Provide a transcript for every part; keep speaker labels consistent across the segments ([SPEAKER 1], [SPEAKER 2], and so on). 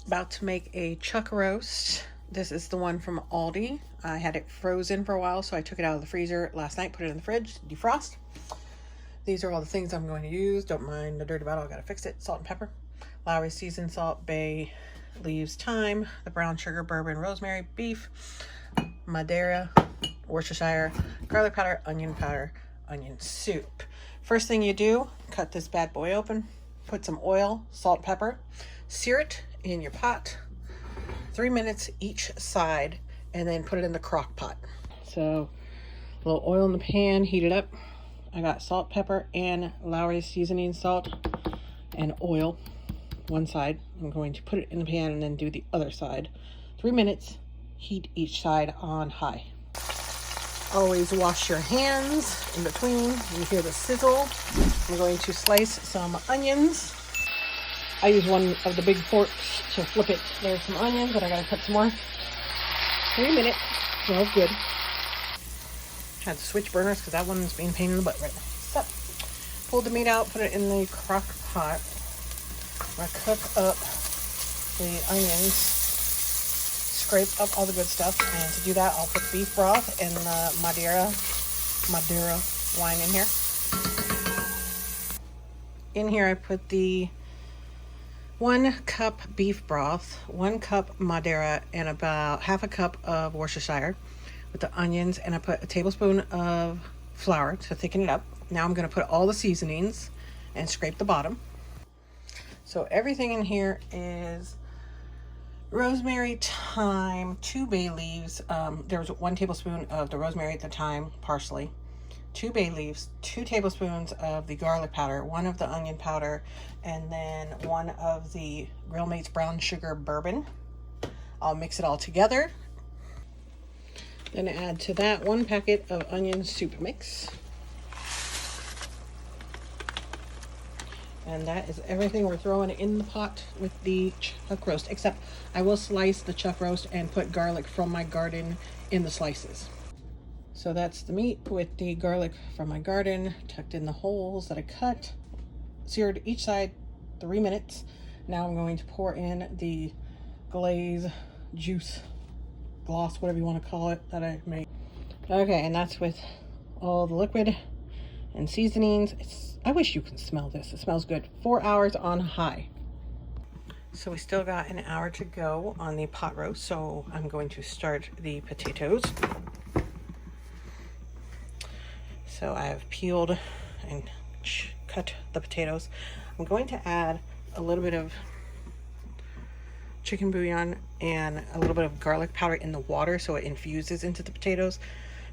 [SPEAKER 1] About to make a chuck roast. This is the one from Aldi. I had it frozen for a while, so I took it out of the freezer last night, put it in the fridge, defrost. These are all the things I'm going to use. Don't mind the dirty bottle, I gotta fix it. Salt and pepper, Lowry seasoned salt, bay leaves, thyme, the brown sugar, bourbon, rosemary, beef, Madeira, Worcestershire, garlic powder, onion soup. First thing you do, cut this bad boy open, put some oil, salt, pepper, sear it in your pot, 3 minutes each side, and then put it in the crock pot. So a little oil in the pan, heat it up. I got salt, pepper, and Lowry seasoning salt and oil. One side. I'm going to put it in the pan and then do the other side. 3 minutes, heat each side on high. Always wash your hands in between. You hear the sizzle. I'm going to slice some onions. I use one of the big forks to flip it. There's some onions, but I gotta cut some more. 3 minutes, smells good. Had to switch burners because that one's being a pain in the butt right now. So, pulled the meat out, put it in the crock pot. I cook up the onions, scrape up all the good stuff, and to do that, I'll put beef broth and the Madeira wine in here. In here, I put the 1 cup beef broth, 1 cup Madeira, and about half a cup of Worcestershire with the onions, and I put a tablespoon of flour to thicken it up. Now I'm going to put all the seasonings and scrape the bottom. So everything in here is rosemary, thyme, 2 bay leaves. There's 1 tablespoon of the rosemary, the thyme, parsley, 2 bay leaves, 2 tablespoons of the garlic powder, 1 of the onion powder, and then 1 of the Grill Mates brown sugar bourbon. I'll mix it all together. Then add to that 1 packet of onion soup mix. And that is everything we're throwing in the pot with the chuck roast, except I will slice the chuck roast and put garlic from my garden in the slices. So that's the meat with the garlic from my garden, tucked in the holes that I cut, seared each side 3 minutes. Now I'm going to pour in the glaze, juice, gloss, whatever you want to call it, that I made. Okay, and that's with all the liquid and seasonings. I wish you could smell this. It smells good. 4 hours on high. So we still got an hour to go on the pot roast, so I'm going to start the potatoes. So I have peeled and cut the potatoes. I'm going to add a little bit of chicken bouillon and a little bit of garlic powder in the water so it infuses into the potatoes.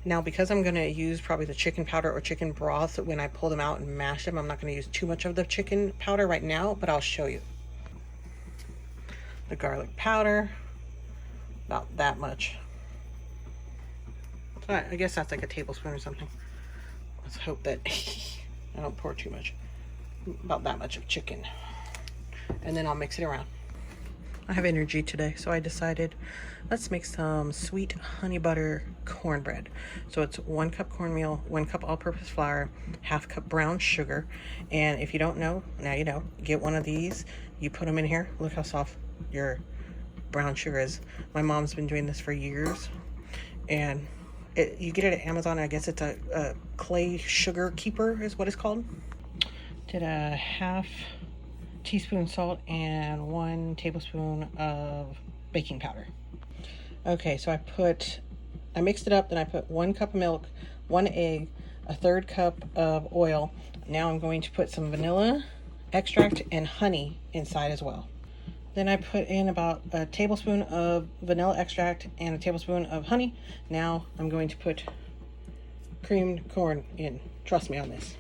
[SPEAKER 1] Now, because I'm going to use probably the chicken powder or chicken broth when I pull them out and mash them, I'm not going to use too much of the chicken powder right now, but I'll show you. The garlic powder, about that much. So I guess that's like a tablespoon or something. Let's hope that I don't pour too much. About that much of chicken. And then I'll mix it around. I have energy today, so I decided let's make some sweet honey butter cornbread. So it's 1 cup cornmeal, 1 cup all-purpose flour, ½ cup brown sugar, and if you don't know, now you know. Get one of these, you put them in here. Look how soft your brown sugar is. My mom's been doing this for years, and you get it at Amazon. I guess it's a clay sugar keeper is what it's called. Did a ½ teaspoon salt and 1 tablespoon of baking powder. Okay, so I mixed it up, then I put 1 cup of milk, 1 egg, a 1/3 cup of oil. Now I'm going to put some vanilla extract and honey inside as well. Then I put in about a tablespoon of vanilla extract and a tablespoon of honey. Now I'm going to put creamed corn in. Trust me on this.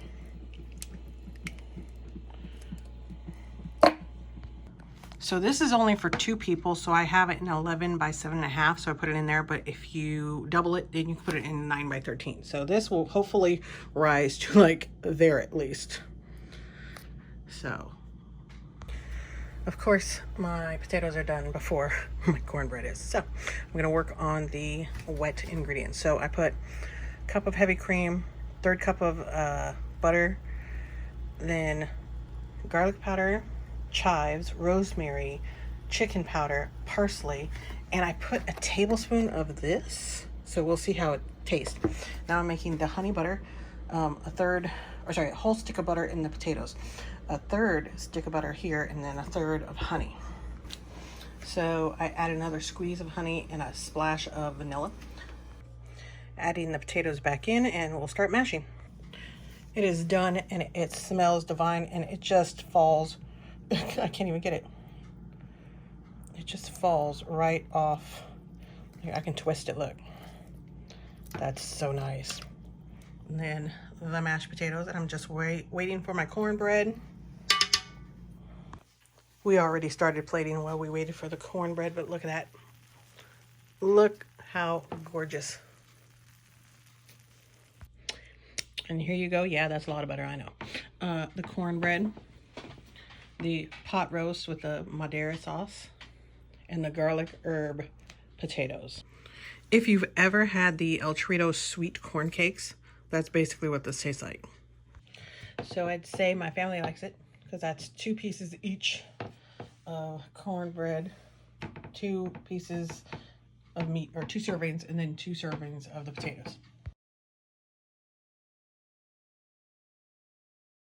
[SPEAKER 1] So this is only for 2 people, so I have it in 11 by 7.5, so I put it in there, but if you double it, then you can put it in 9 by 13. So this will hopefully rise to like there at least. So, of course, my potatoes are done before my cornbread is. So I'm gonna work on the wet ingredients. So I put a cup of heavy cream, 1/3 cup of butter, then garlic powder, chives, rosemary, chicken powder, parsley, and I put a tablespoon of this. So we'll see how it tastes. Now I'm making the honey butter, a whole stick of butter in the potatoes, a third stick of butter here, and then a third of honey. So I add another squeeze of honey and a splash of vanilla. Adding the potatoes back in, and we'll start mashing. It is done, and it smells divine, and it just falls. I can't even get it. It just falls right off. I can twist it, look. That's so nice. And then the mashed potatoes, and I'm just waiting for my cornbread. We already started plating while we waited for the cornbread, but look at that. Look how gorgeous. And here you go. Yeah, that's a lot of butter, I know. The cornbread, the pot roast with the Madeira sauce, and the garlic herb potatoes. If you've ever had the El Chorrito sweet corn cakes, that's basically what this tastes like. So I'd say my family likes it because that's 2 pieces each of cornbread, 2 pieces of meat, or 2 servings, and then 2 servings of the potatoes.